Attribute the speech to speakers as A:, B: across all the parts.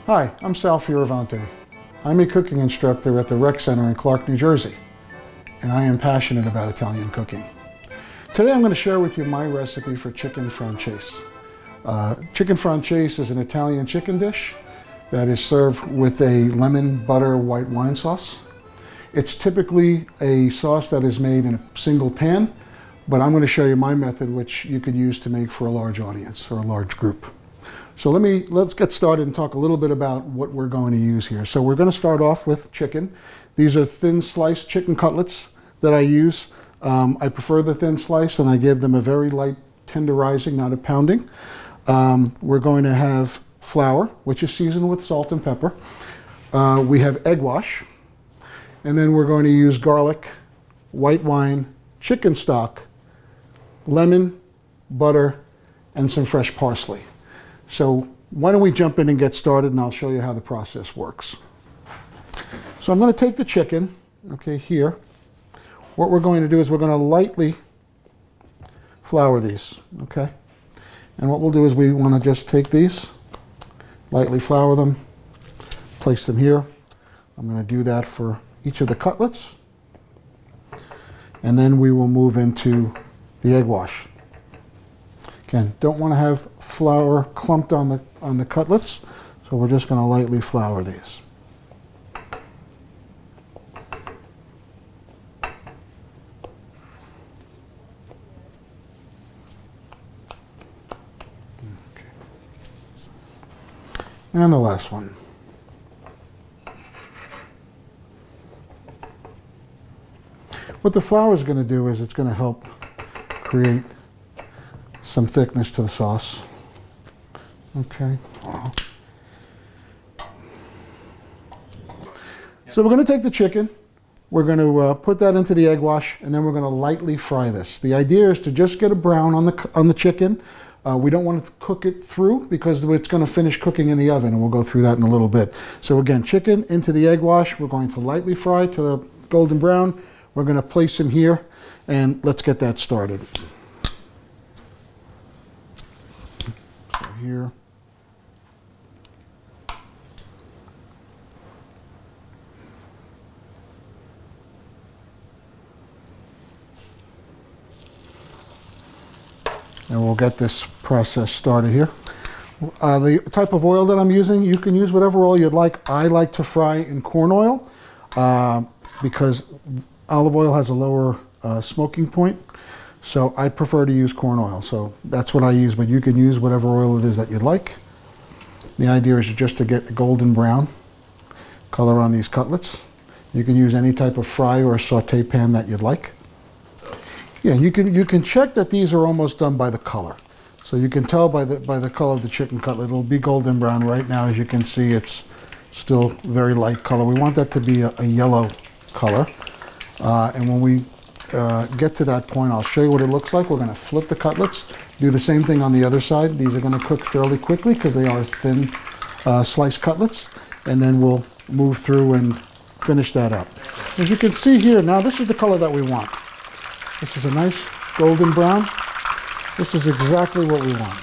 A: Hi, I'm Sal Fioravante. I'm a cooking instructor at the Rec Center in Clark, New Jersey, and I am passionate about Italian cooking. Today I'm going to share with you my recipe for Chicken Francese. Chicken Francese is an Italian chicken dish that is served with a lemon butter white wine sauce. It's typically a sauce that is made in a single pan, but I'm going to show you my method, which you could use to make for a large audience or a large group. So let's get started and talk a little bit about what we're going to use here. So we're going to start off with chicken. These are thin sliced chicken cutlets that I use. I prefer the thin slice, and I give them a very light tenderizing, not a pounding. We're going to have flour, which is seasoned with salt and pepper. We have egg wash, and then we're going to use garlic, white wine, chicken stock, lemon, butter, and some fresh parsley. So why don't we jump in and get started, and I'll show you how the process works. So I'm going to take the chicken, okay, here. What we're going to do is we're going to lightly flour these, okay? And what we'll do is we want to just take these, lightly flour them, place them here. I'm going to do that for each of the cutlets. And then we will move into the egg wash. Again, don't want to have flour clumped on the cutlets, so we're just going to lightly flour these. Okay. And the last one. What the flour is going to do is it's going to help create some thickness to the sauce. Okay. So we're going to take the chicken, we're going to put that into the egg wash, and then we're going to lightly fry this. The idea is to just get a brown on the chicken. We don't want to cook it through because it's going to finish cooking in the oven, and we'll go through that in a little bit. So again, chicken into the egg wash. We're going to lightly fry to the golden brown. We're going to place him here, and let's get that started. So here. And we'll get this process started here. The type of oil that I'm using, you can use whatever oil you'd like. I like to fry in corn oil because olive oil has a lower smoking point. So I prefer to use corn oil. So that's what I use, but you can use whatever oil it is that you'd like. The idea is just to get a golden brown color on these cutlets. You can use any type of fry or saute pan that you'd like. Yeah, you can check that these are almost done by the color. So you can tell by the color of the chicken cutlet. It'll be golden brown right now. As you can see, it's still very light color. We want that to be a yellow color. And when we get to that point, I'll show you what it looks like. We're going to flip the cutlets, do the same thing on the other side. These are going to cook fairly quickly because they are thin sliced cutlets. And then we'll move through and finish that up. As you can see here, now this is the color that we want. This is a nice golden brown. This is exactly what we want.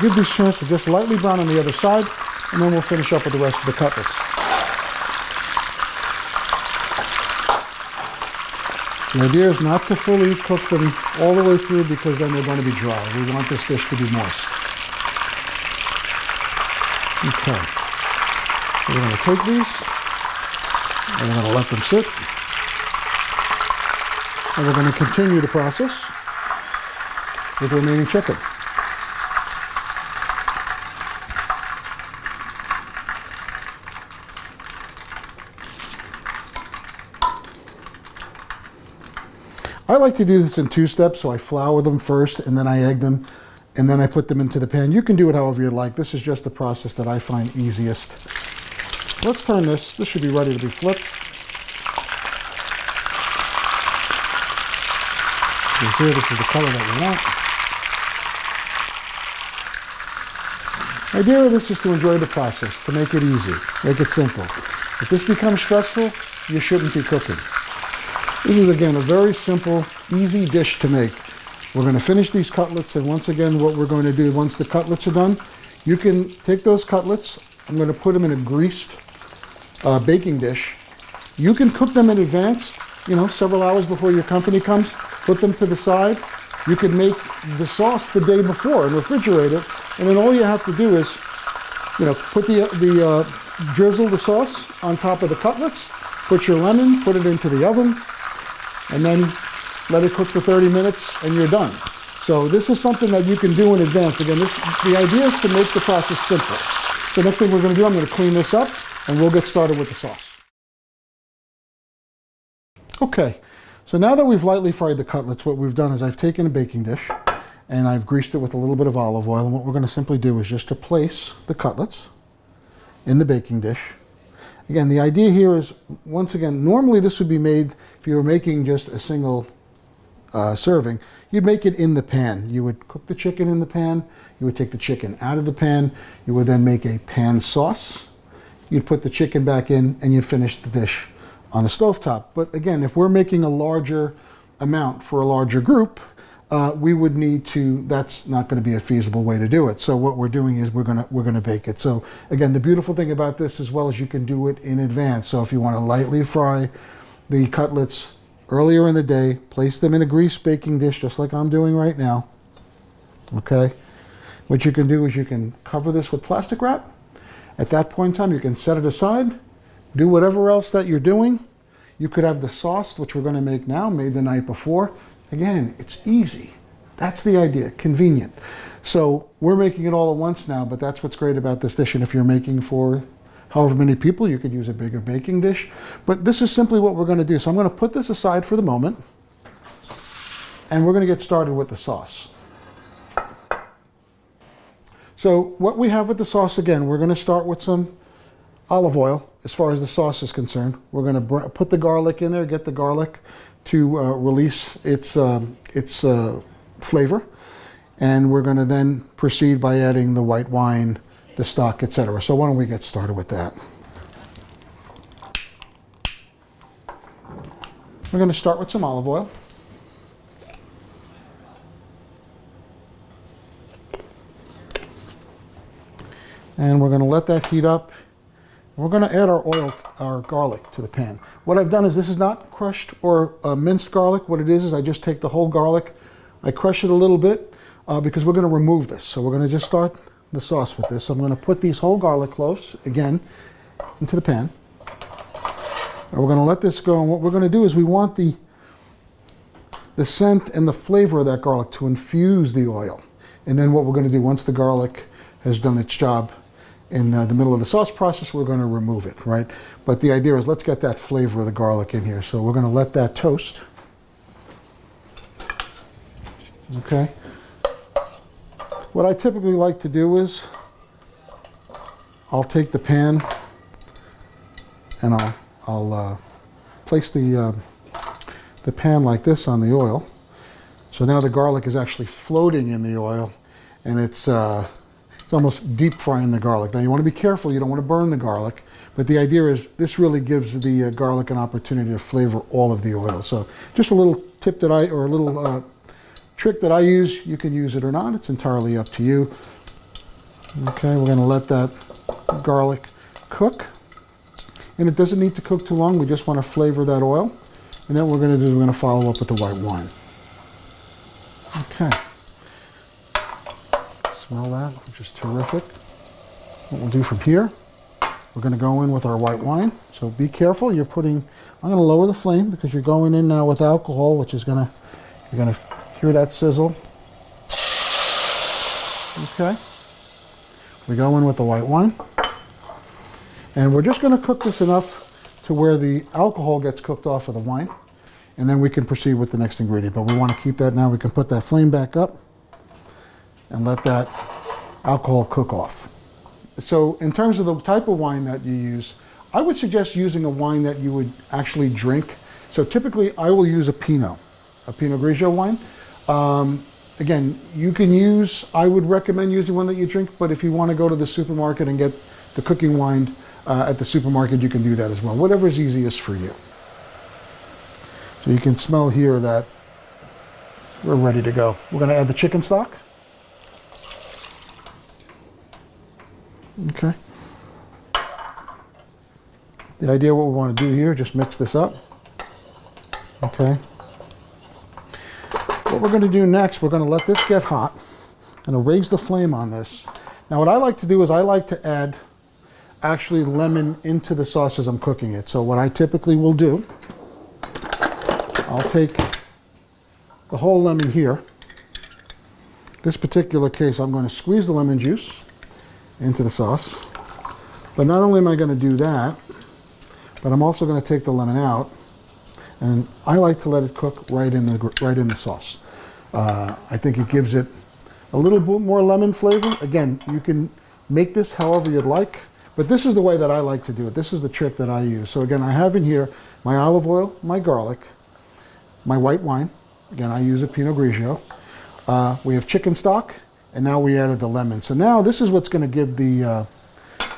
A: Give these a chance to just lightly brown on the other side, and then we'll finish up with the rest of the cutlets. The idea is not to fully cook them all the way through because then they're going to be dry. We want this dish to be moist. Okay. So we're going to take these, and we're going to let them sit. And we're going to continue the process with the remaining chicken. I like to do this in two steps, so I flour them first, and then I egg them, and then I put them into the pan. You can do it however you like. This is just the process that I find easiest. Let's turn this. This should be ready to be flipped. You see, this is the color that we want. The idea of this is to enjoy the process, to make it easy, make it simple. If this becomes stressful, you shouldn't be cooking. This is, again, a very simple, easy dish to make. We're going to finish these cutlets, and once again, what we're going to do, once the cutlets are done, You can take those cutlets. I'm going to put them in a greased baking dish. You can cook them in advance, you know, several hours before your company comes. Put them to the side. You can make the sauce the day before and refrigerate it. And then all you have to do is, you know, put drizzle the sauce on top of the cutlets, put your lemon, put it into the oven, and then let it cook for 30 minutes and you're done. So this is something that you can do in advance. Again, the idea is to make the process simple. The next thing we're going to do, I'm going to clean this up and we'll get started with the sauce. Okay, so now that we've lightly fried the cutlets, what we've done is I've taken a baking dish and I've greased it with a little bit of olive oil, and what we're going to simply do is just to place the cutlets in the baking dish. Again, the idea here is, once again, normally this would be made, if you were making just a single serving, you'd make it in the pan. You would cook the chicken in the pan, you would take the chicken out of the pan, you would then make a pan sauce, you'd put the chicken back in, and you'd finish the dish on the stovetop. But again, if we're making a larger amount for a larger group, we would need to, that's not going to be a feasible way to do it. So what we're doing is we're going to bake it. So again, the beautiful thing about this as well is you can do it in advance. So if you want to lightly fry the cutlets earlier in the day, place them in a greased baking dish just like I'm doing right now. Okay, what you can do is you can cover this with plastic wrap. At that point in time, you can set it aside, do whatever else that you're doing. You could have the sauce, which we're going to make now, made the night before. Again, it's easy. That's the idea, convenient. So we're making it all at once now, but that's what's great about this dish. And if you're making for however many people, you could use a bigger baking dish. But this is simply what we're going to do. So I'm going to put this aside for the moment, and we're going to get started with the sauce. So what we have with the sauce, again, we're going to start with some olive oil as far as the sauce is concerned. We're going to put the garlic in there, get the garlic to release its flavor. And we're going to then proceed by adding the white wine, the stock, etc. So why don't we get started with that? We're going to start with some olive oil. And we're going to let that heat up. We're going to add our garlic to the pan. What I've done is, this is not crushed or minced garlic. What it is I just take the whole garlic, I crush it a little bit because we're going to remove this. So we're going to just start the sauce with this. So I'm going to put these whole garlic cloves, again, into the pan. And we're going to let this go. And what we're going to do is we want the scent and the flavor of that garlic to infuse the oil. And then what we're going to do, once the garlic has done its job, in the middle of the sauce process, we're going to remove it, right? But the idea is, let's get that flavor of the garlic in here. So we're going to let that toast. Okay. What I typically like to do is, I'll take the pan and I'll place the pan like this on the oil. So now the garlic is actually floating in the oil, and it's almost deep frying the garlic. Now you want to be careful, you don't want to burn the garlic, but the idea is this really gives the garlic an opportunity to flavor all of the oil. So just a little tip a little trick that I use. You can use it or not, it's entirely up to you. Okay, we're going to let that garlic cook. And it doesn't need to cook too long, we just want to flavor that oil. And then what we're going to do is we're going to follow up with the white wine. Okay. Smell that, which is terrific. What we'll do from here, we're going to go in with our white wine. So be careful, I'm going to lower the flame because you're going in now with alcohol, which is you're going to hear that sizzle. Okay. We go in with the white wine. And we're just going to cook this enough to where the alcohol gets cooked off of the wine. And then we can proceed with the next ingredient. But we want to keep that now. We can put that flame back up and let that alcohol cook off. So in terms of the type of wine that you use, I would suggest using a wine that you would actually drink. So typically I will use a Pinot Grigio wine. Again, I would recommend using one that you drink, but if you want to go to the supermarket and get the cooking wine at the supermarket, you can do that as well. Whatever is easiest for you. So you can smell here that we're ready to go. We're going to add the chicken stock. Okay. The idea what we want to do here, just mix this up. Okay. What we're going to do next, we're going to let this get hot. I'm going to raise the flame on this. Now what I like to do is I like to add actually lemon into the sauce as I'm cooking it. So what I typically will do, I'll take the whole lemon here. This particular case, I'm going to squeeze the lemon juice into the sauce. But not only am I going to do that, but I'm also going to take the lemon out, and I like to let it cook right in the sauce. I think it gives it a little bit more lemon flavor. Again, you can make this however you'd like, but this is the way that I like to do it. This is the trick that I use. So again, I have in here my olive oil, my garlic, my white wine. Again, I use a Pinot Grigio. We have chicken stock, and now we added the lemon. So now this is what's going to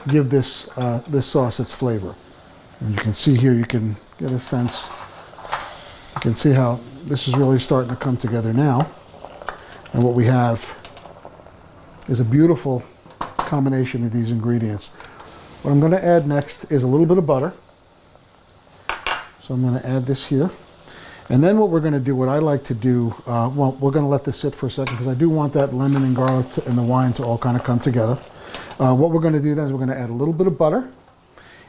A: give this sauce its flavor. And you can see here, you can get a sense. You can see how this is really starting to come together now. And what we have is a beautiful combination of these ingredients. What I'm going to add next is a little bit of butter. So I'm going to add this here. And then what we're going to do, what I like to do, well, we're going to let this sit for a second because I do want that lemon and garlic and the wine to all kind of come together. What we're going to do then is we're going to add a little bit of butter.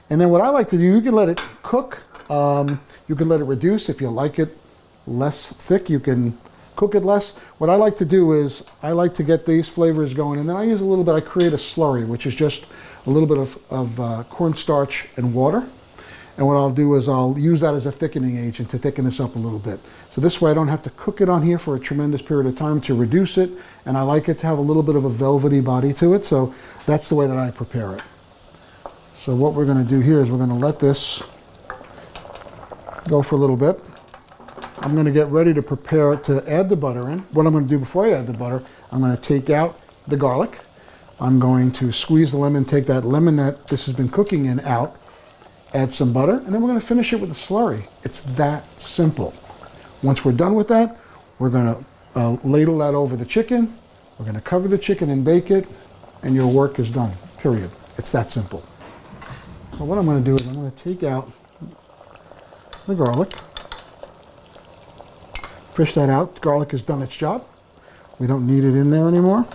A: And then what I like to do, you can let it cook. You can let it reduce. If you like it less thick, you can cook it less. What I like to do is I like to get these flavors going, and then I use a little bit, I create a slurry, which is just a little bit of cornstarch and water. And what I'll do is I'll use that as a thickening agent to thicken this up a little bit. So this way I don't have to cook it on here for a tremendous period of time to reduce it, and I like it to have a little bit of a velvety body to it, so that's the way that I prepare it. So what we're going to do here is we're going to let this go for a little bit. I'm going to get ready to prepare to add the butter in. What I'm going to do before I add the butter, I'm going to take out the garlic. I'm going to squeeze the lemon, take that lemon that this has been cooking in out, add some butter, and then we're going to finish it with a slurry. It's that simple. Once we're done with that, we're going to ladle that over the chicken. We're going to cover the chicken and bake it, and your work is done, period. It's that simple. So what I'm going to do is I'm going to take out the garlic, fish that out. Garlic has done its job. We don't need it in there anymore.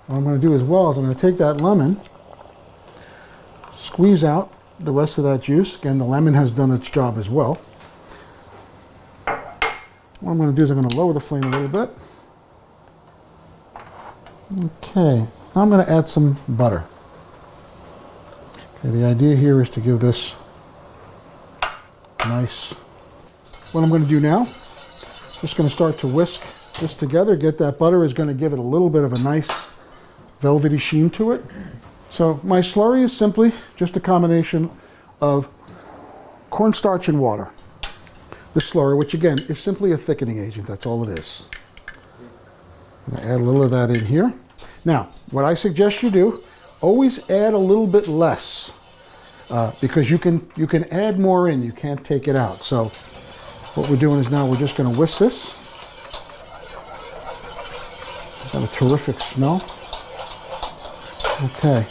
A: What I'm going to do as well is I'm going to take that lemon, squeeze out the rest of that juice. Again, the lemon has done its job as well. What I'm going to do is I'm going to lower the flame a little bit. Okay, now I'm going to add some butter. Okay, the idea here is to give this nice. What I'm going to do now, just going to start to whisk this together. Get that butter is going to give it a little bit of a nice velvety sheen to it. So my slurry is simply just a combination of cornstarch and water. This slurry, which again is simply a thickening agent, that's all it is. I'm going to add a little of that in here. Now, what I suggest you do, always add a little bit less because you can add more in, you can't take it out. So what we're doing is now we're just going to whisk this. It's got a terrific smell. Okay,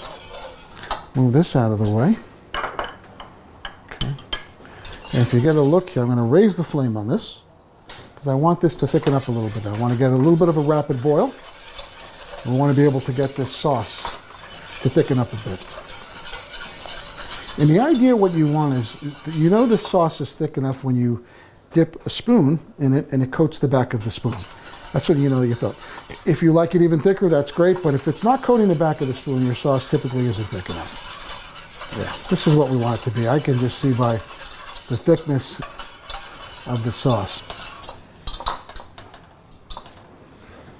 A: move this out of the way. Okay, and if you get a look here, I'm going to raise the flame on this because I want this to thicken up a little bit. I want to get a little bit of a rapid boil. We want to be able to get this sauce to thicken up a bit. And the idea what you want is, you know the sauce is thick enough when you dip a spoon in it and it coats the back of the spoon. That's when you know you thought. If you like it even thicker, that's great, but if it's not coating the back of the spoon, your sauce typically isn't thick enough. Yeah, this is what we want it to be. I can just see by the thickness of the sauce.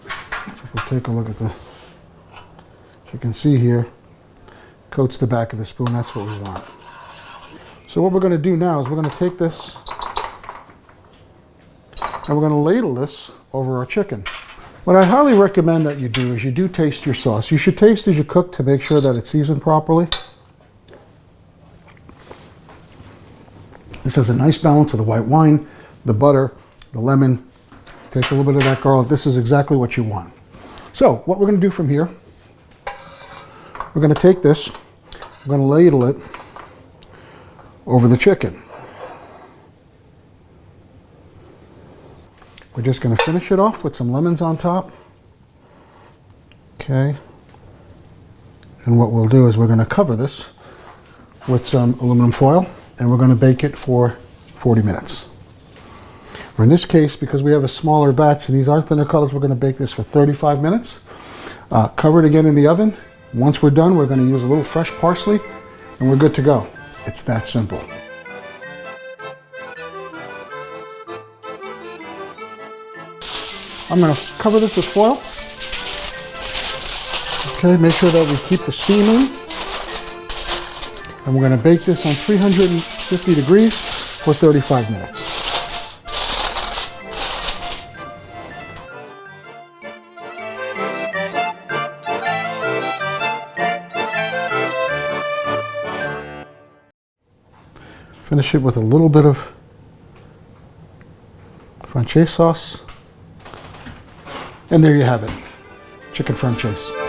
A: So we'll take a look at the, as you can see here, coats the back of the spoon, that's what we want. So what we're going to do now is we're going to take this and we're going to ladle this over our chicken. What I highly recommend that you do is you do taste your sauce. You should taste as you cook to make sure that it's seasoned properly. This has a nice balance of the white wine, the butter, the lemon. Takes a little bit of that garlic. This is exactly what you want. So what we're going to do from here, we're going to take this, we're going to ladle it over the chicken. We're just going to finish it off with some lemons on top. Okay. And what we'll do is we're going to cover this with some aluminum foil, and we're going to bake it for 40 minutes. Or in this case, because we have a smaller batch and these are thinner colors, we're going to bake this for 35 minutes. Cover it again in the oven. Once we're done, we're going to use a little fresh parsley, and we're good to go. It's that simple. I'm going to cover this with foil. Okay, make sure that we keep the steam in. And we're going to bake this on 350 degrees for 35 minutes. Finish it with a little bit of Francese sauce. And there you have it, chicken Francese.